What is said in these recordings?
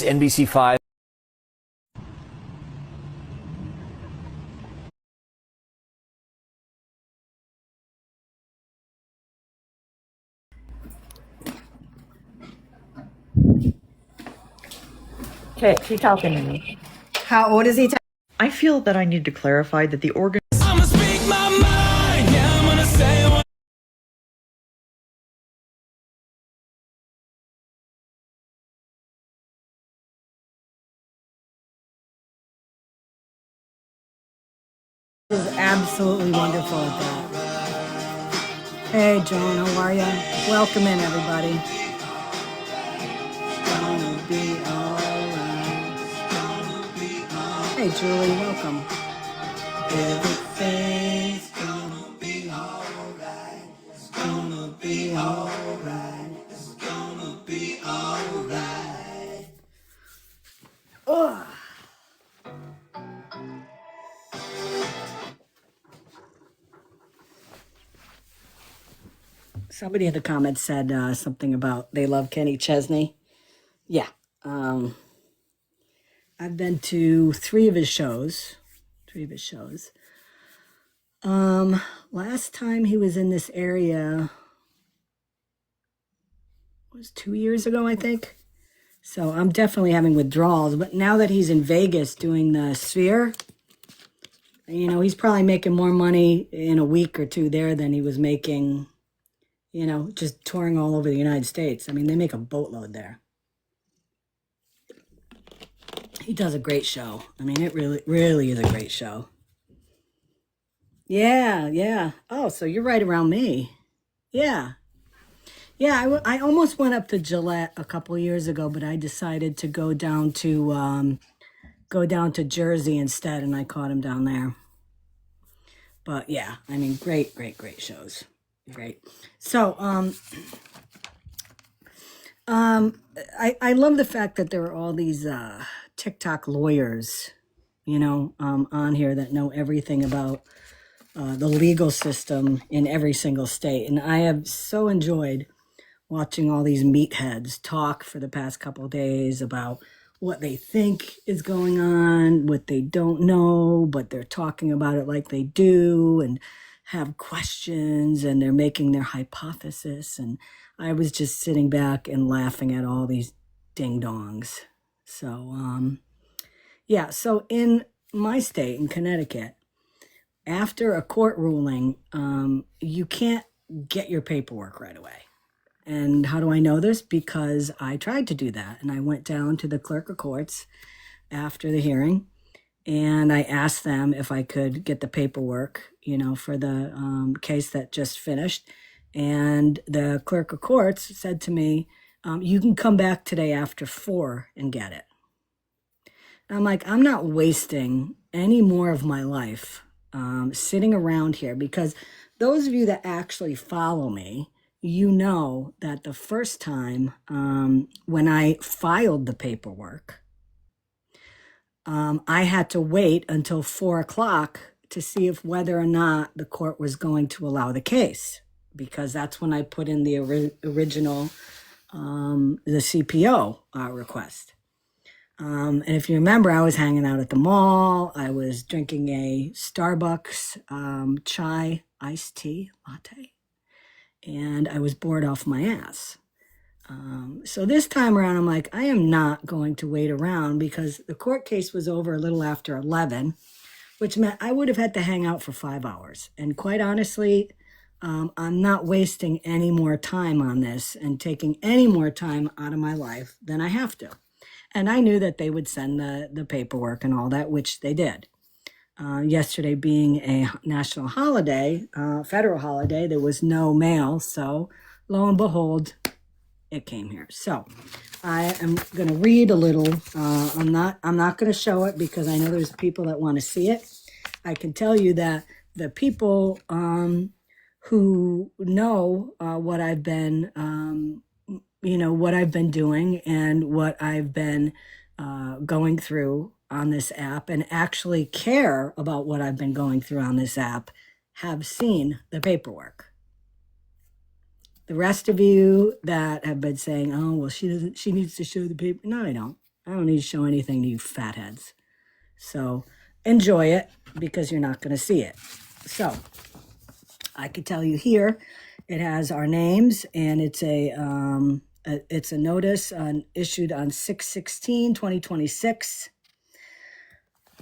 It's NBC5. Okay, she's talking to me. How old is he? I feel that I need to clarify that the organ. I'ma speak my mind. Yeah, I'm gonna say what Is absolutely wonderful at that. Hey, Joan, how are you? Welcome in, everybody. Gonna be alright. Hey, Julie, welcome. Everything's gonna be alright. It's gonna be alright. It's gonna be alright. Ugh. Somebody in the comments said something about they love Kenny Chesney. Yeah. I've been to three of his shows. Last time he was in this area was 2 years ago, I think. So I'm definitely having withdrawals. But now that he's in Vegas doing the Sphere, you know, he's probably making more money in a week or two there than he was making, you know, just touring all over the United States. I mean, they make a boatload there. He does a great show. I mean, it really, really is a great show. Yeah. Oh, so you're right around me. Yeah. I almost went up to Gillette a couple years ago, but I decided to go down to Jersey instead, and I caught him down there. But yeah, I mean, great shows. Great. So, I love the fact that there are all these TikTok lawyers, you know, on here that know everything about the legal system in every single state. And I have so enjoyed watching all these meatheads talk for the past couple of days about what they think is going on, what they don't know, but they're talking about it like they do and have questions and they're making their hypothesis. And I was just sitting back and laughing at all these ding-dongs. So, yeah, so in my state, in Connecticut, after a court ruling, you can't get your paperwork right away. And how do I know this? Because I tried to do that. And I went down to the clerk of courts after the hearing and I asked them if I could get the paperwork, you know, for the case that just finished. And the clerk of courts said to me, you can come back today after 4 and get it. And I'm like, I'm not wasting any more of my life sitting around here, because those of you that actually follow me, you know that the first time when I filed the paperwork, I had to wait until 4 o'clock to see if whether or not the court was going to allow the case, because that's when I put in the original, the CPO request. And if you remember, I was hanging out at the mall. I was drinking a Starbucks chai iced tea latte. And I was bored off my ass. So this time around, I'm like, I am not going to wait around, because the court case was over a little after 11, which meant I would have had to hang out for 5 hours. And quite honestly, I'm not wasting any more time on this and taking any more time out of my life than I have to. And I knew that they would send the paperwork and all that, which they did. Yesterday being a national holiday, federal holiday, there was no mail. So lo and behold, it came here. So I am going to read a little. I'm not going to show it because I know there's people that want to see it. I can tell you that the people who know what I've been, what I've been doing and what I've been going through on this app and actually care about what I've been going through on this app have seen the paperwork. The rest of you that have been saying, oh, well, she needs to show the paper. No, I don't. I don't need to show anything to you fatheads. So enjoy it because you're not going to see it. So I could tell you here, it has our names, and it's a notice issued on 6/16/2026.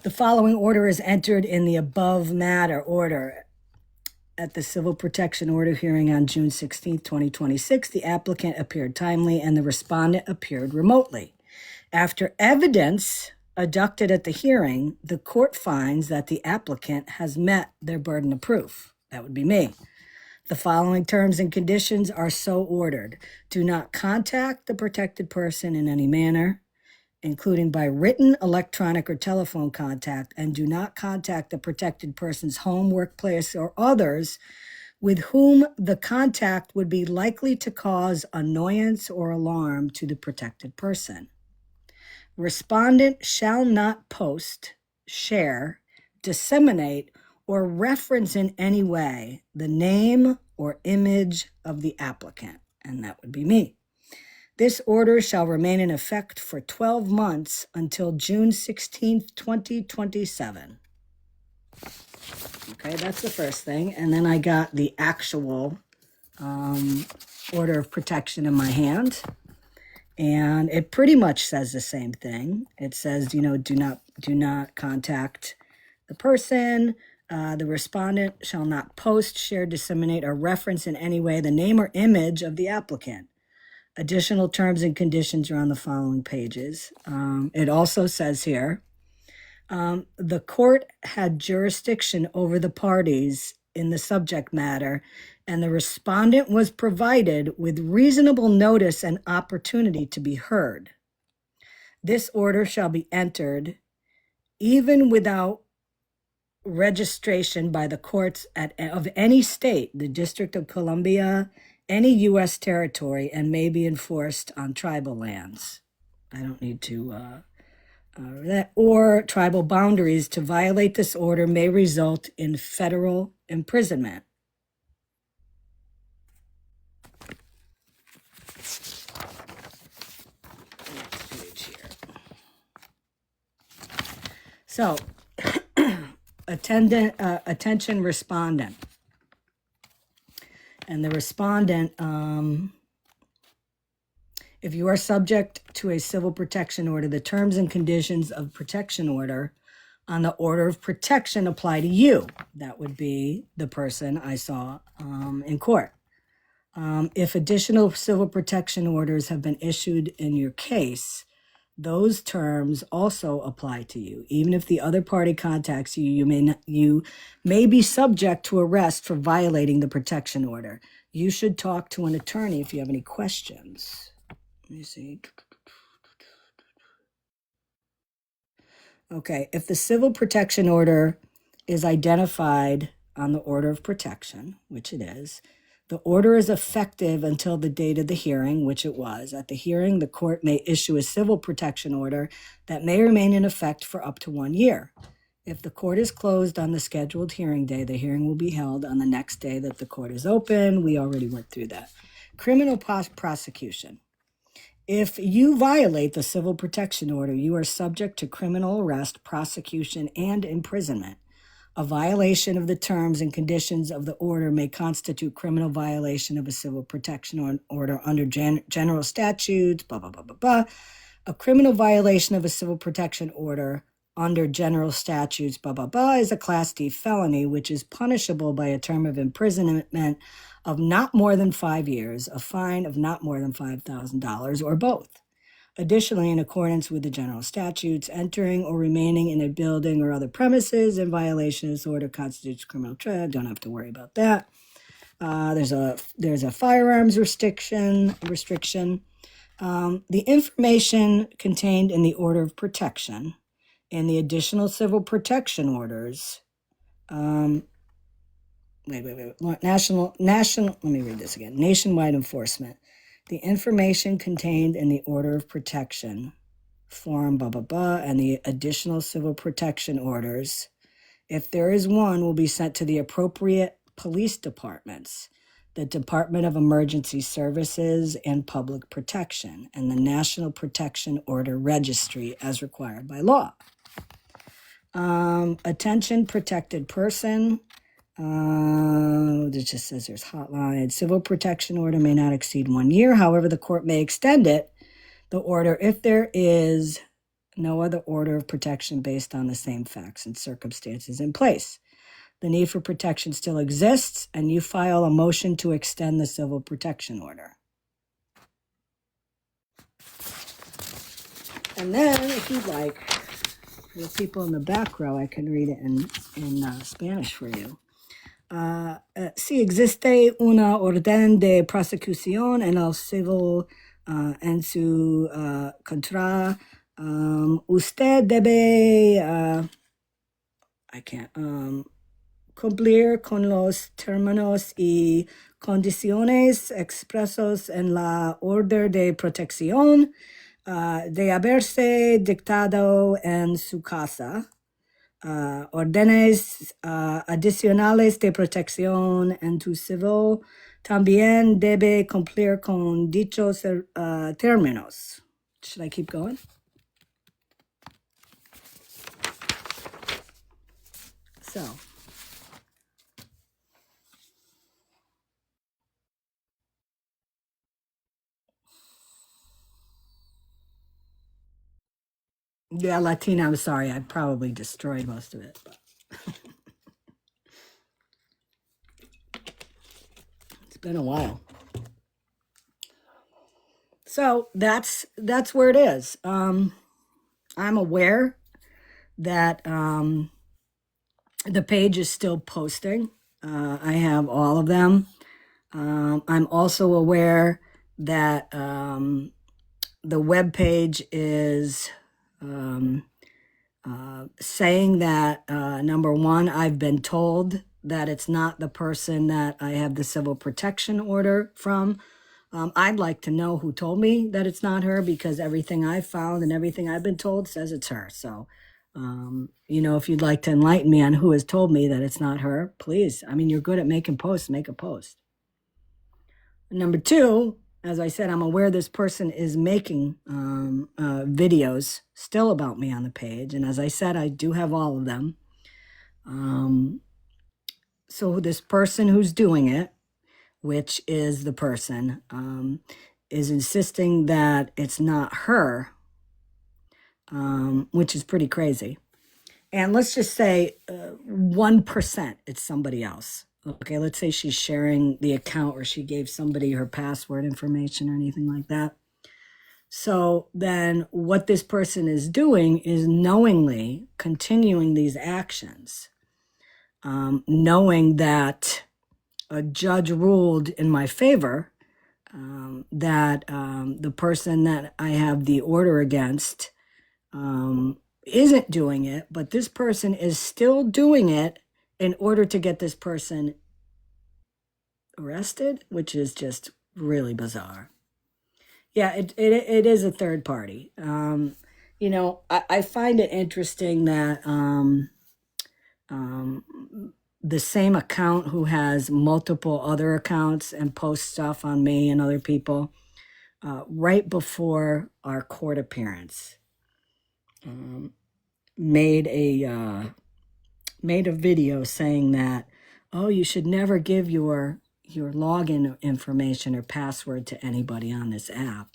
The following order is entered in the above matter order. At the Civil Protection Order hearing on June 16th, 2026, the applicant appeared timely and the respondent appeared remotely. After evidence adduced at the hearing, the court finds that the applicant has met their burden of proof. That would be me. The following terms and conditions are so ordered. Do not contact the protected person in any manner, including by written, electronic, or telephone contact, and do not contact the protected person's home, workplace, or others with whom the contact would be likely to cause annoyance or alarm to the protected person. Respondent shall not post, share, disseminate, or reference in any way the name or image of the applicant, and that would be me. This order shall remain in effect for 12 months until June 16th, 2027. Okay, that's the first thing. And then I got the actual order of protection in my hand. And it pretty much says the same thing. It says, do not contact the person. The respondent shall not post, share, disseminate, or reference in any way the name or image of the applicant. Additional terms and conditions are on the following pages. It also says here, the court had jurisdiction over the parties in the subject matter, and the respondent was provided with reasonable notice and opportunity to be heard. This order shall be entered even without registration by the courts of any state, the District of Columbia, any U.S. territory, and may be enforced on tribal lands. I don't need to, or tribal boundaries. To violate this order may result in federal imprisonment. Next page here. So, attention respondent. And the respondent, if you are subject to a civil protection order, the terms and conditions of protection order on the order of protection apply to you. That would be the person I saw in court. If additional civil protection orders have been issued in your case, those terms also apply to you. Even if the other party contacts you, you may be subject to arrest for violating the protection order. You should talk to an attorney if you have any questions. Let me see. Okay, if the civil protection order is identified on the order of protection, which it is, the order is effective until the date of the hearing, which it was. At the hearing, the court may issue a civil protection order that may remain in effect for up to 1 year. If the court is closed on the scheduled hearing day, the hearing will be held on the next day that the court is open. We already went through that. Criminal prosecution. If you violate the civil protection order, you are subject to criminal arrest, prosecution, and imprisonment. A violation of the terms and conditions of the order may constitute criminal violation of a civil protection order under general statutes, blah, blah, blah, blah, blah. A criminal violation of a civil protection order under general statutes, blah, blah, blah, is a Class D felony, which is punishable by a term of imprisonment of not more than 5 years, a fine of not more than $5,000, or both. Additionally, in accordance with the general statutes, entering or remaining in a building or other premises in violation of this order constitutes criminal tread. Don't have to worry about that. There's a firearms restriction. The information contained in the order of protection and the additional civil protection orders. National. Let me read this again. Nationwide enforcement. The information contained in the order of protection, form, blah, blah, blah, and the additional civil protection orders, if there is one, will be sent to the appropriate police departments. the Department of Emergency Services and Public Protection, and the National Protection Order Registry as required by law. Attention protected person. It just says there's hotline. Civil protection order may not exceed 1 year. However, the court may extend the order if there is no other order of protection based on the same facts and circumstances in place. The need for protection still exists, and you file a motion to extend the civil protection order. And then, if you'd like, for the people in the back row, I can read it in Spanish for you. Si existe una orden de prosecución en el civil en su contra, usted debe, cumplir con los términos y condiciones expresos en la orden de protección de haberse dictado en su casa. Órdenes adicionales de protección en tu civil también debe cumplir con dichos términos. Should I keep going? So, yeah, Latina, I'm sorry, I probably destroyed most of it. But it's been a while. So that's where it is. I'm aware that the page is still posting. I have all of them. I'm also aware that the web page is saying that, number one, I've been told that it's not the person that I have the civil protection order from. I'd like to know who told me that it's not her, because everything I've found and everything I've been told says it's her. So, if you'd like to enlighten me on who has told me that it's not her, please. I mean, you're good at making posts, make a post. Number two, as I said, I'm aware this person is making videos still about me on the page. And as I said, I do have all of them. So this person who's doing it, which is the person, is insisting that it's not her, which is pretty crazy. And let's just say 1% it's somebody else. Okay, let's say she's sharing the account, or she gave somebody her password information or anything like that. So then what this person is doing is knowingly continuing these actions, knowing that a judge ruled in my favor, that the person that I have the order against isn't doing it, but this person is still doing it in order to get this person arrested, which is just really bizarre. Yeah, it is a third party. I find it interesting that the same account who has multiple other accounts and posts stuff on me and other people, right before our court appearance, made a video saying that, oh, you should never give your login information or password to anybody on this app.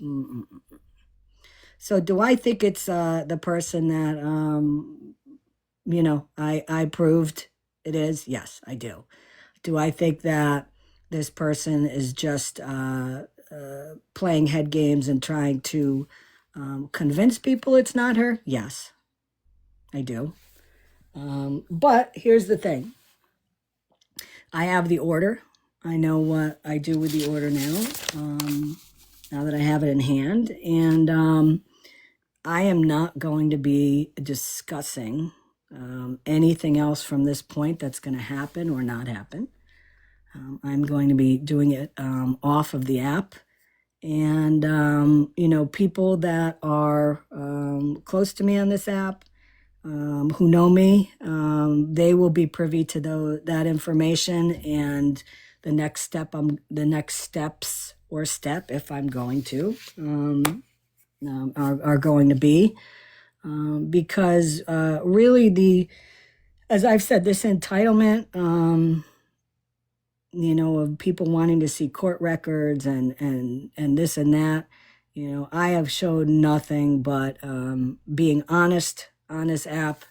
So do I think it's the person that I proved it is? Yes, I do. Do I think that this person is just playing head games and trying to convince people it's not her? Yes, I do. But here's the thing. I have the order. I know what I do with the order now, now that I have it in hand. And I am not going to be discussing anything else from this point that's going to happen or not happen. I'm going to be doing it off of the app. And, people that are close to me on this app, who know me, they will be privy to that information, and the next steps or step, if I'm going to, are going to be, because really as I've said, this entitlement, of people wanting to see court records and this and that, I have showed nothing but being honest on this app.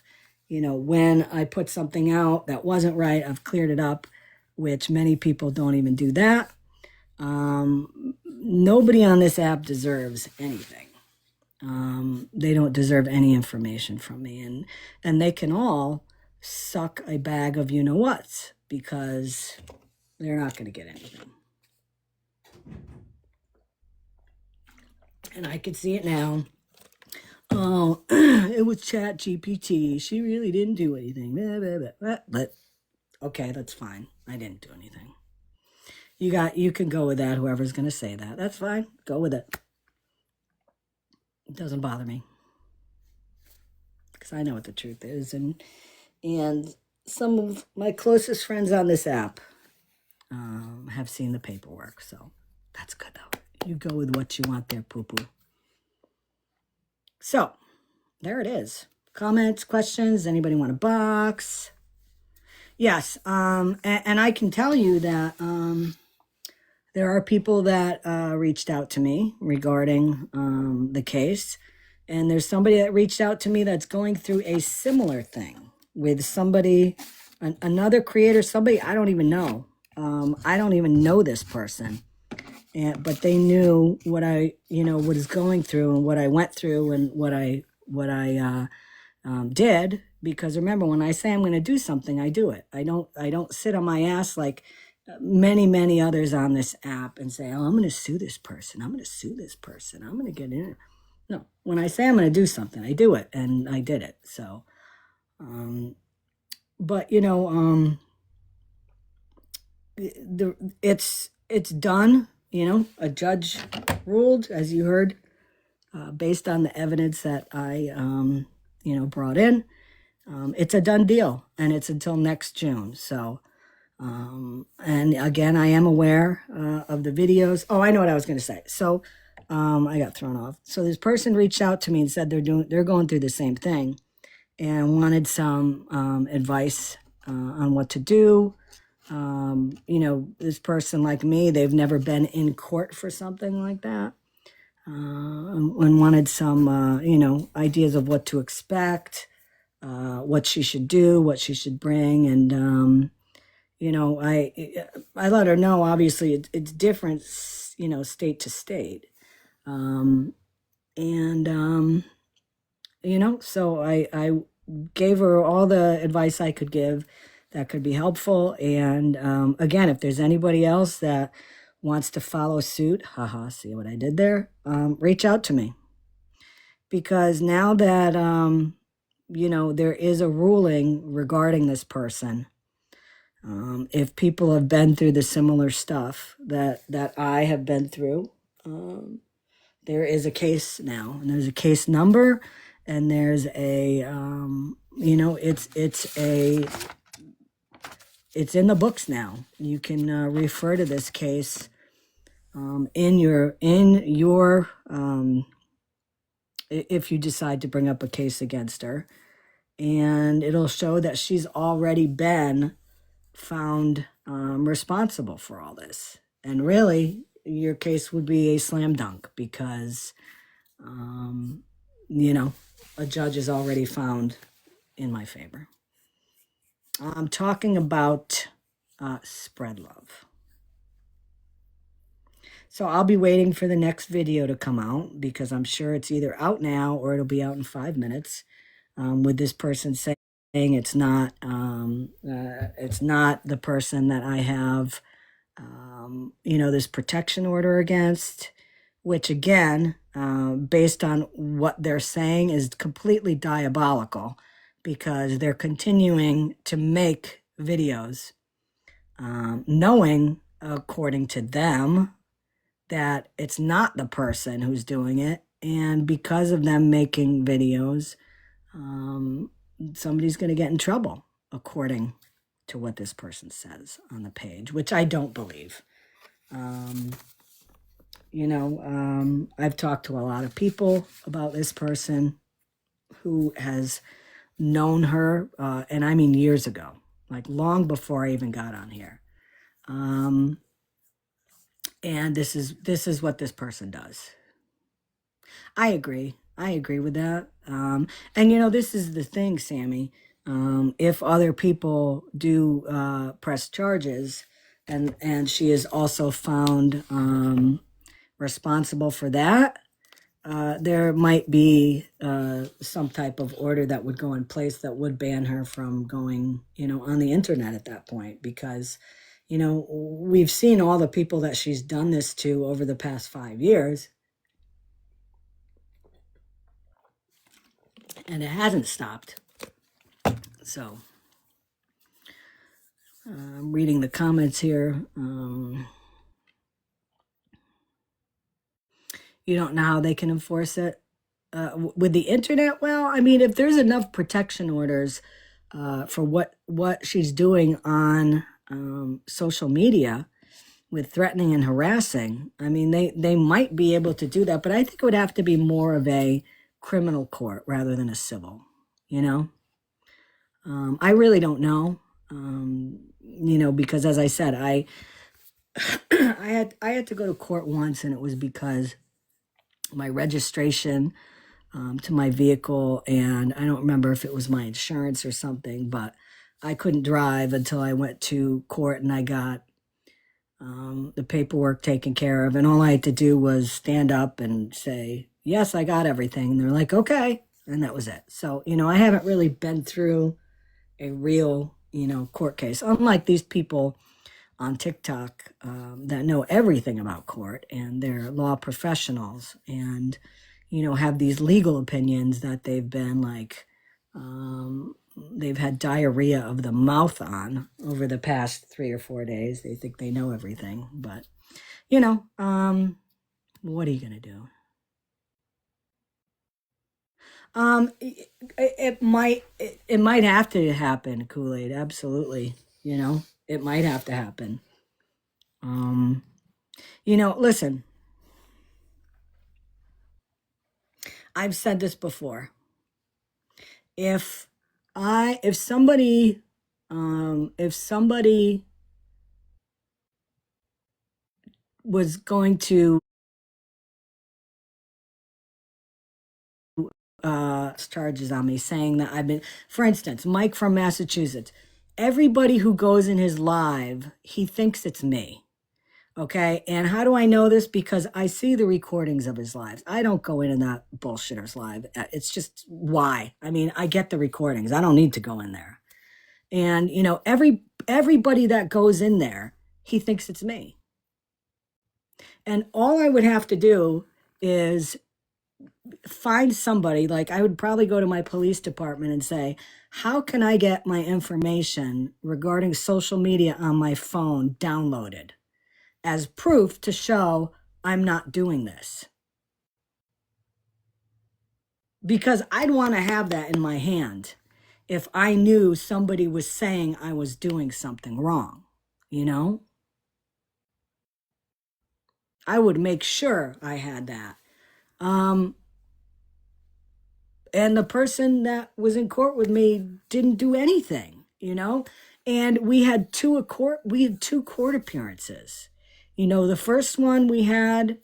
When I put something out that wasn't right, I've cleared it up, which many people don't even do that. Nobody on this app deserves anything. They don't deserve any information from me, and they can all suck a bag of you-know-whats, because they're not going to get anything. And I can see it now. Oh, it was Chat GPT. She really didn't do anything. But okay, that's fine. I didn't do anything. You can go with that. Whoever's going to say that, that's fine. Go with it. It doesn't bother me, because I know what the truth is, and some of my closest friends on this app have seen the paperwork, so that's good though. You go with what you want there, poo-poo. So there it is. Comments, questions, anybody want a box? Yes, and I can tell you that there are people that reached out to me regarding the case, and there's somebody that reached out to me that's going through a similar thing with somebody, another creator, somebody I don't even know. I don't even know this person, but they knew what I was going through and what I went through and what I did. Because remember, when I say I'm going to do something, I do it. I don't sit on my ass like many others on this app and say, oh, I'm going to sue this person. I'm going to sue this person. I'm going to get in. No, when I say I'm going to do something, I do it, and I did it. So, but it's done. A judge ruled, as you heard, based on the evidence that I brought in. It's a done deal, and it's until next June. So, and again, I am aware of the videos. Oh, I know what I was going to say. So, I got thrown off. So this person reached out to me and said they're going through the same thing, and wanted some advice on what to do. This person, like me, they've never been in court for something like that, and wanted some ideas of what to expect, what she should do, what she should bring. And I let her know, obviously it's different, state to state. So I gave her all the advice I could give that could be helpful. And again, if there's anybody else that wants to follow suit, see what I did there, reach out to me. Because now that, there is a ruling regarding this person, if people have been through the similar stuff that I have been through, there is a case now, and there's a case number, and there's a, it's in the books now. You can refer to this case in your if you decide to bring up a case against her, and it'll show that she's already been found responsible for all this. And really, your case would be a slam dunk, because a judge is already found in my favor. I'm talking about spread love. So I'll be waiting for the next video to come out, because I'm sure it's either out now or it'll be out in 5 minutes, with this person saying it's not the person that I have this protection order against, which again, based on what they're saying, is completely diabolical, because they're continuing to make videos, knowing, according to them, that it's not the person who's doing it. And because of them making videos, somebody's going to get in trouble, according to what this person says on the page, which I don't believe. I've talked to a lot of people about this person who has known her, and I mean years ago, like long before I even got on here. And this is what this person does. I agree with that. And this is the thing, Sammy. If other people do press charges, and she is also found responsible for that, there might be some type of order that would go in place that would ban her from going, on the internet at that point, because, we've seen all the people that she's done this to over the past 5 years, and it hasn't stopped. So, I'm reading the comments here. You don't know how they can enforce it with the internet. Well, I mean, if there's enough protection orders for what she's doing on social media with threatening and harassing, I mean, they might be able to do that, but I think it would have to be more of a criminal court rather than a civil. I really don't know. Because as I said, I had to go to court once, and it was because my registration to my vehicle, and I don't remember if it was my insurance or something, but I couldn't drive until I went to court and I got the paperwork taken care of, and all I had to do was stand up and say, yes, I got everything. And they're like, okay, and that was it. So, I haven't really been through a real, court case, unlike these people on TikTok that know everything about court, and they're law professionals, and have these legal opinions that they've been like they've had diarrhea of the mouth on over the past 3 or 4 days. They think they know everything, but what are you gonna do? It might have to happen, Kool-Aid. Absolutely. It might have to happen. Listen, I've said this before. If somebody was going to charges on me, saying that I've been, for instance, Mike from Massachusetts, everybody who goes in his live, he thinks it's me. Okay. And how do I know this? Because I see the recordings of his lives. I don't go in that bullshitter's live. It's just why. I mean, I get the recordings. I don't need to go in there. And, everybody that goes in there, he thinks it's me. And all I would have to do is find somebody, like I would probably go to my police department and say, how can I get my information regarding social media on my phone downloaded as proof to show I'm not doing this? Because I'd want to have that in my hand if I knew somebody was saying I was doing something wrong, I would make sure I had that. And the person that was in court with me didn't do anything, and we had two court appearances. The first one we had,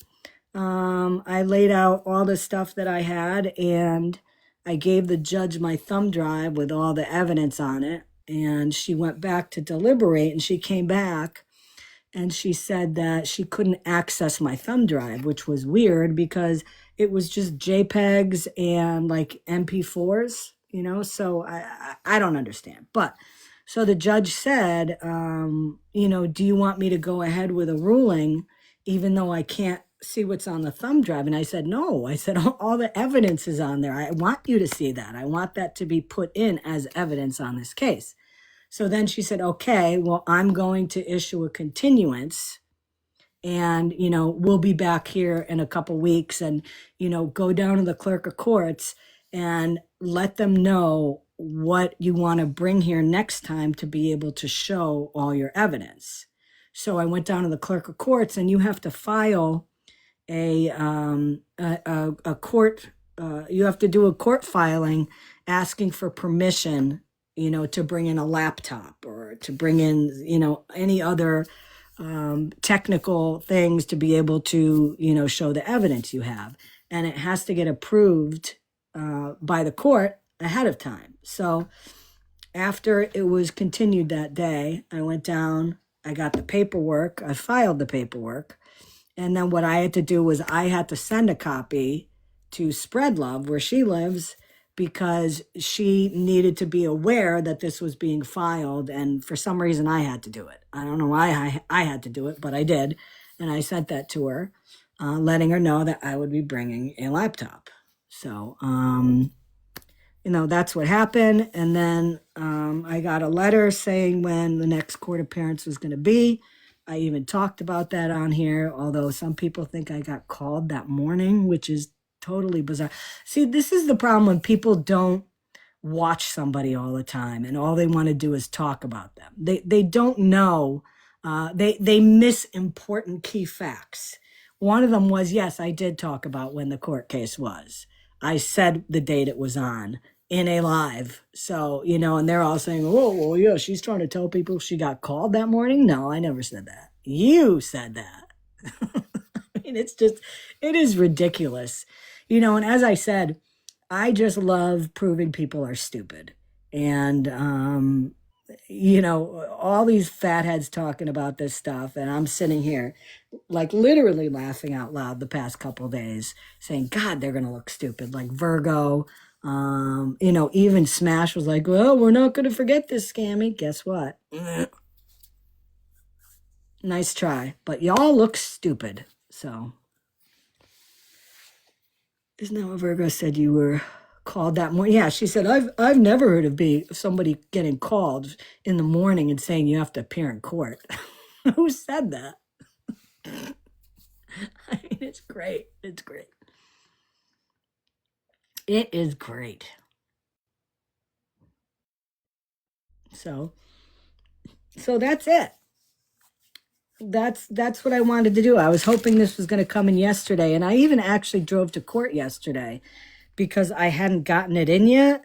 I laid out all the stuff that I had, and I gave the judge my thumb drive with all the evidence on it, and she went back to deliberate, and she came back and she said that she couldn't access my thumb drive, which was weird because it was just JPEGs and like MP4s, so I don't understand. But so the judge said, do you want me to go ahead with a ruling even though I can't see what's on the thumb drive? And I said, no. I said, all the evidence is on there. I want you to see that. I want that to be put in as evidence on this case. So then she said, okay, well, I'm going to issue a continuance, and, we'll be back here in a couple weeks, and, go down to the clerk of courts and let them know what you want to bring here next time to be able to show all your evidence. So I went down to the clerk of courts, and you have to file a court. You have to do a court filing asking for permission, to bring in a laptop or to bring in, any other technical things to be able to, show the evidence you have. And it has to get approved by the court ahead of time. So after it was continued that day, I went down, I got the paperwork, I filed the paperwork. And then what I had to do was I had to send a copy to Spread Love, where she lives, because she needed to be aware that this was being filed. And for some reason, I had to do it. I don't know why I had to do it, but I did. And I sent that to her, letting her know that I would be bringing a laptop. So, that's what happened. And then I got a letter saying when the next court appearance was going to be. I even talked about that on here, although some people think I got called that morning, which is totally bizarre. See, this is the problem when people don't watch somebody all the time and all they want to do is talk about them. They don't know. They miss important key facts. One of them was, yes, I did talk about when the court case was. I said the date it was on in a live. So, and they're all saying, oh, well, yeah, she's trying to tell people she got called that morning. No, I never said that. You said that. I mean, it is ridiculous. And as I said, I just love proving people are stupid. And, all these fatheads talking about this stuff. And I'm sitting here like literally laughing out loud the past couple of days saying, God, they're going to look stupid. Like Virgo, even Smash was like, well, we're not going to forget this, Scammy. Guess what? Nice try, but y'all look stupid. So, isn't that what Virgo said you were called that morning? Yeah, she said, I've never heard of somebody getting called in the morning and saying you have to appear in court. Who said that? I mean, it's great. It's great. It is great. So that's it. That's what I wanted to do. I was hoping this was going to come in yesterday, and I even actually drove to court yesterday because I hadn't gotten it in yet,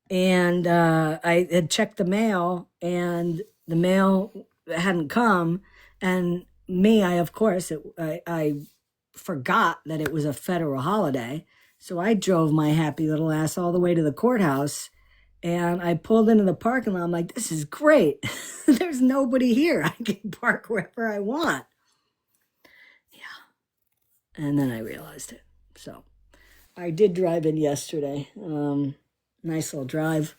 and I had checked the mail, and the mail hadn't come, and I forgot that it was a federal holiday, so I drove my happy little ass all the way to the courthouse. And I pulled into the parking lot. I'm like, this is great. There's nobody here. I can park wherever I want. Yeah. And then I realized it. So I did drive in yesterday. Nice little drive.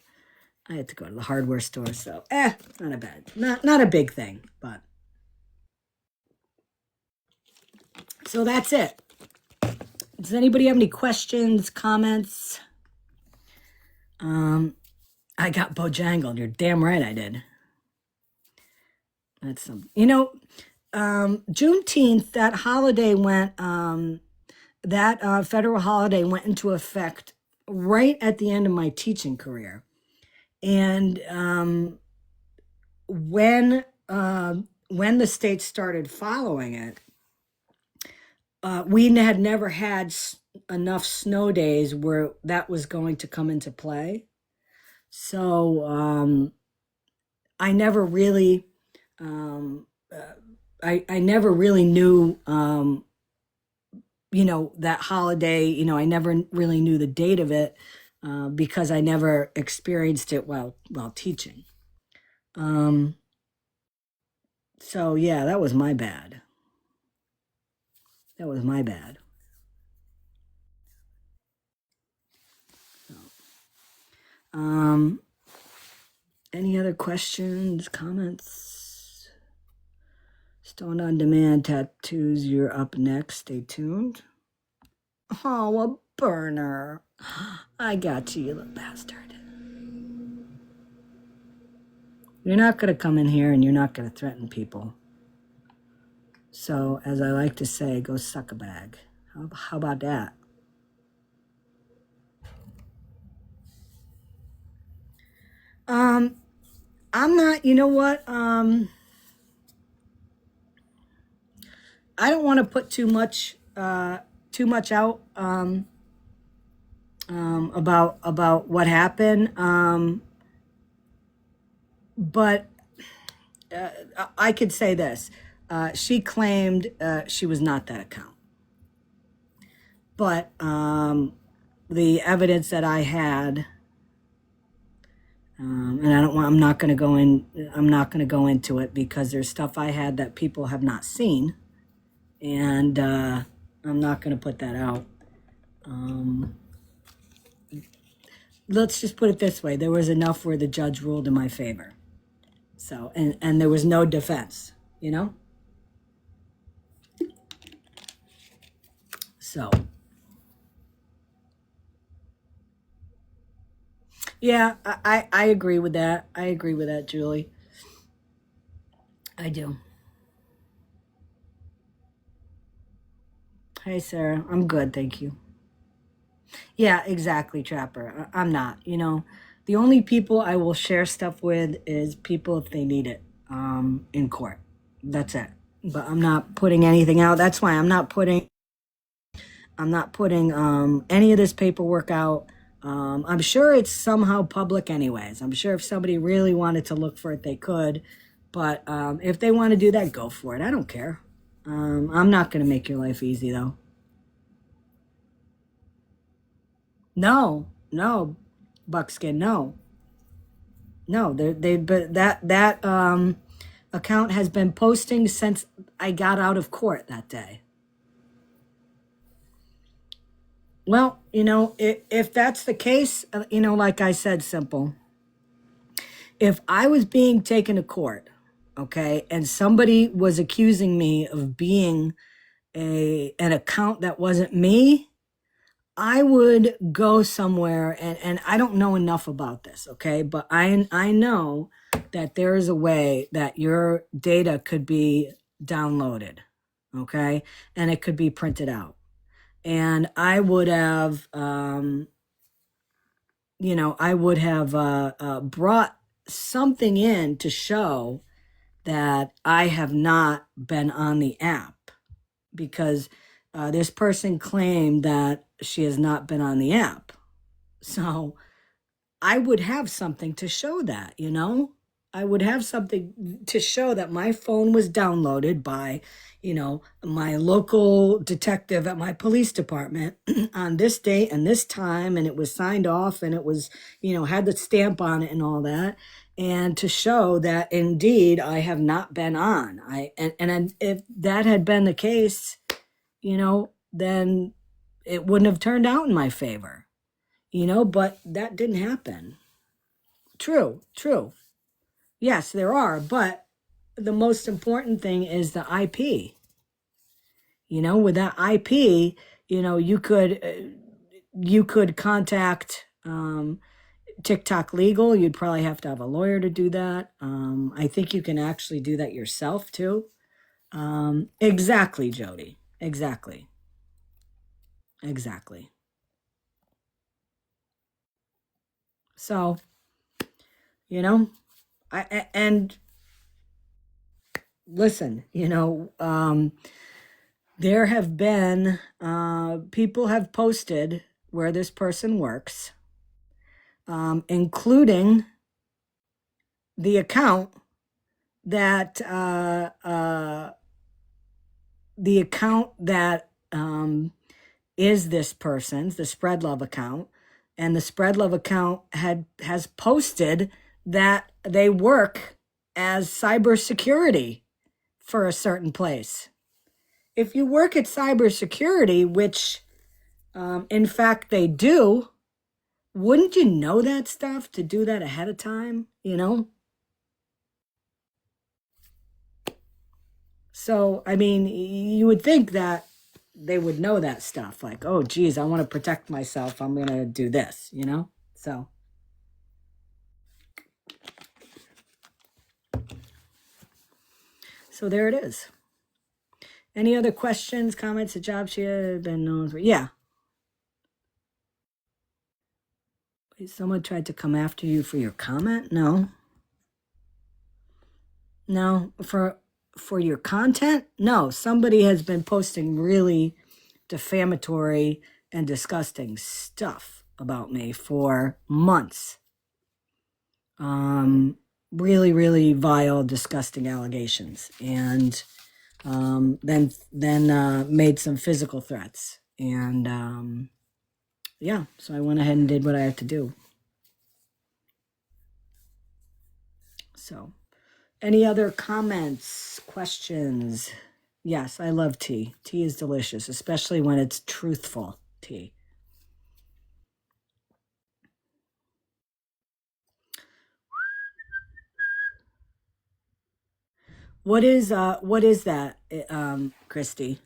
I had to go to the hardware store. So, not a big thing, but. So that's it. Does anybody have any questions, comments? I got bojangled. You're damn right I did. That's some, Juneteenth, that holiday went, federal holiday went into effect right at the end of my teaching career. And when the state started following it, we had never had enough snow days where that was going to come into play. So I never really, I never really knew, that holiday. I never really knew the date of it because I never experienced it while teaching. So yeah, that was my bad. That was my bad. Any other questions, comments? Stone on Demand tattoos, you're up next. Stay tuned. Oh, a burner. I got you, you little bastard. You're not going to come in here and you're not going to threaten people. So, as I like to say, go suck a bag. How about that? I'm not, you know what? I don't want to put too much out about what happened. But I could say this: she claimed she was not that account, but the evidence that I had, and I don't want. I'm not going to go in. I'm not going to go into it because there's stuff I had that people have not seen, and I'm not going to put that out. Let's just put it this way: there was enough where the judge ruled in my favor. So, and there was no defense, you know? So, yeah, I agree with that. I agree with that, Julie. I do. Hey, Sarah. I'm good, thank you. Yeah, exactly, Trapper. I'm not, you know. The only people I will share stuff with is people if they need it in court. That's it. But I'm not putting anything out. That's why I'm not putting any of this paperwork out. I'm sure it's somehow public anyways. I'm sure if somebody really wanted to look for it, they could. But if they want to do that, go for it. I don't care. I'm not going to make your life easy, though. No, Buckskin, no. No, but that account has been posting since I got out of court that day. Well, you know, if that's the case, you know, like I said, Simple, if I was being taken to court, okay, and somebody was accusing me of being an account that wasn't me, I would go somewhere, and I don't know enough about this, okay, but I know that there is a way that your data could be downloaded, okay, and it could be printed out. And I would have, you know, I would have brought something in to show that I have not been on the app because this person claimed that she has not been on the app. So I would have something to show that, you know? I would have something to show that my phone was downloaded by, you know, my local detective at my police department on this date and this time, and it was signed off and it was, you know, had the stamp on it and all that, and to show that indeed I have not been on. And if that had been the case, you know, then it wouldn't have turned out in my favor, you know, but that didn't happen. True. Yes, there are, but the most important thing is the IP. You know, with that IP, you know, you could contact TikTok Legal. You'd probably have to have a lawyer to do that. I think you can actually do that yourself too. Exactly, Jody. Exactly. So, you know, and listen, you know, there have been people have posted where this person works, including the account that is this person's, the Spread Love account, and the Spread Love account has posted that they work as cybersecurity for a certain place. If you work at cybersecurity, which in fact they do, wouldn't you know that stuff to do that ahead of time, you know? So, I mean, you would think that they would know that stuff. Like, oh, geez, I want to protect myself. I'm going to do this, you know? So there it is. Any other questions, comments? The job she had been known for? Yeah. Wait, someone tried to come after you for your comment? No. No, for your content? No, somebody has been posting really defamatory and disgusting stuff about me for months. Really, really vile, disgusting allegations, and then made some physical threats, and yeah, so I went ahead and did what I had to do. So, any other comments, questions? Yes, I love tea. Tea is delicious, especially when it's truthful tea. What is that, Christy?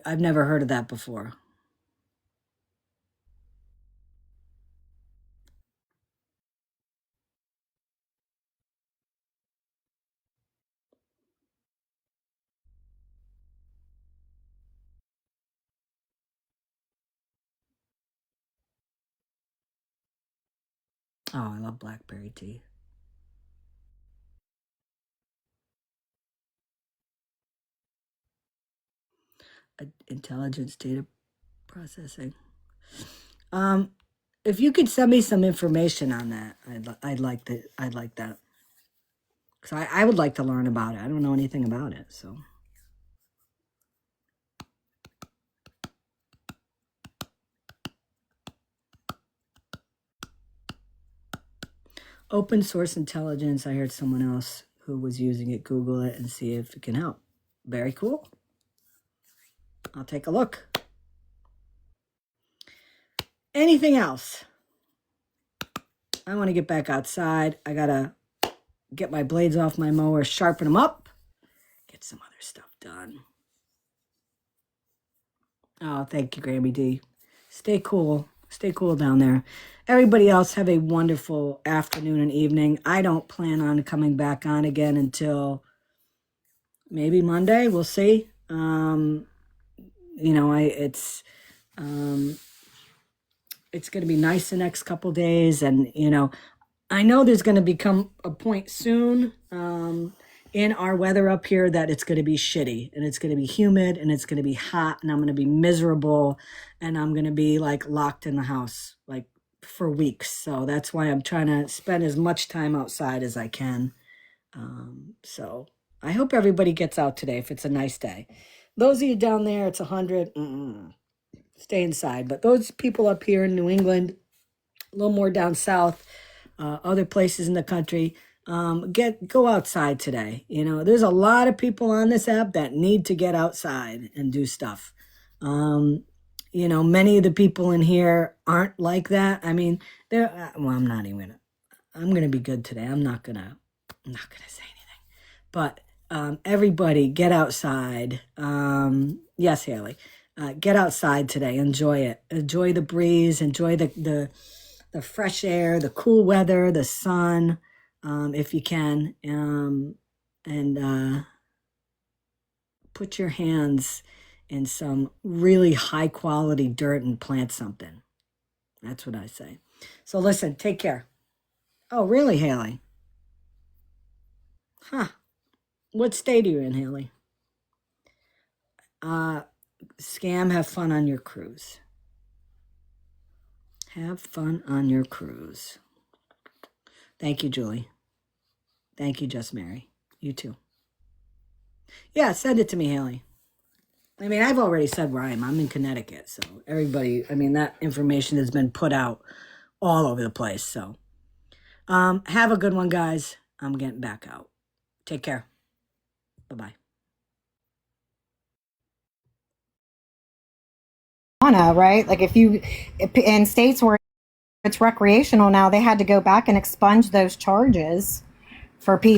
I've never heard of that before. Oh, I love blackberry tea. Intelligence data processing. If you could send me some information on that, I'd like that. Because I would like to learn about it. I don't know anything about it, so. Open source intelligence. I heard someone else who was using it. Google it and see if it can help. Very cool. I'll take a look. Anything else? I want to get back outside. I gotta get my blades off my mower, sharpen them up, get some other stuff done. Oh, thank you, Grammy D. Stay cool. Stay cool down there. Everybody else have a wonderful afternoon and evening. I don't plan on coming back on again until maybe Monday. We'll see. It's going to be nice the next couple days, and I know there's going to become a point soon in our weather up here that it's going to be shitty, and it's going to be humid, and it's going to be hot, and I'm going to be miserable, and I'm going to be like locked in the house like for weeks. So that's why I'm trying to spend as much time outside as I can. So I hope everybody gets out today if it's a nice day. Those of you down there, it's 100. Stay inside. But those people up here in New England, a little more down south, other places in the country, go outside today. There's a lot of people on this app that need to get outside and do stuff. Many of the people in here aren't like that. I mean, I'm gonna be good today. I'm not gonna say anything. But everybody get outside. Yes, Haley. Get outside today. Enjoy it. Enjoy the breeze. Enjoy the fresh air, the cool weather, the sun, if you can. And put your hands in some really high quality dirt and plant something. That's what I say. So listen, take care. Oh, really, Haley? Huh. What state are you in, Haley? Scam, have fun on your cruise. Have fun on your cruise. Thank you, Julie. Thank you, Just Mary. You too. Yeah, send it to me, Haley. I mean, I've already said where I am. I'm in Connecticut. So everybody, that information has been put out all over the place. So have a good one, guys. I'm getting back out. Take care. Bye-bye. Right? Like in states where it's recreational now, they had to go back and expunge those charges for people.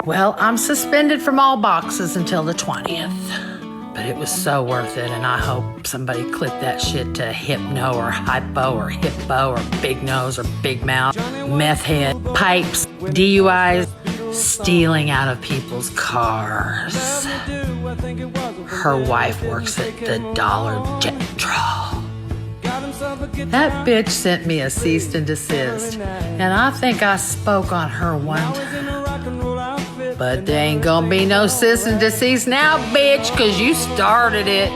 Well, I'm suspended from all boxes until the 20th. But it was so worth it, and I hope somebody clipped that shit to hypno or hypo or hippo or big nose or big mouth, meth head, pipes, DUIs, stealing out of people's cars. Her wife works at the Dollar General. That bitch sent me a cease and desist, and I think I spoke on her one time. But there ain't gonna be no cease and desist now, bitch, cause you started it.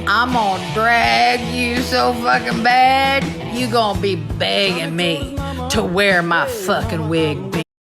I'm gonna drag you so fucking bad, you gonna be begging me to wear my fucking wig, bitch.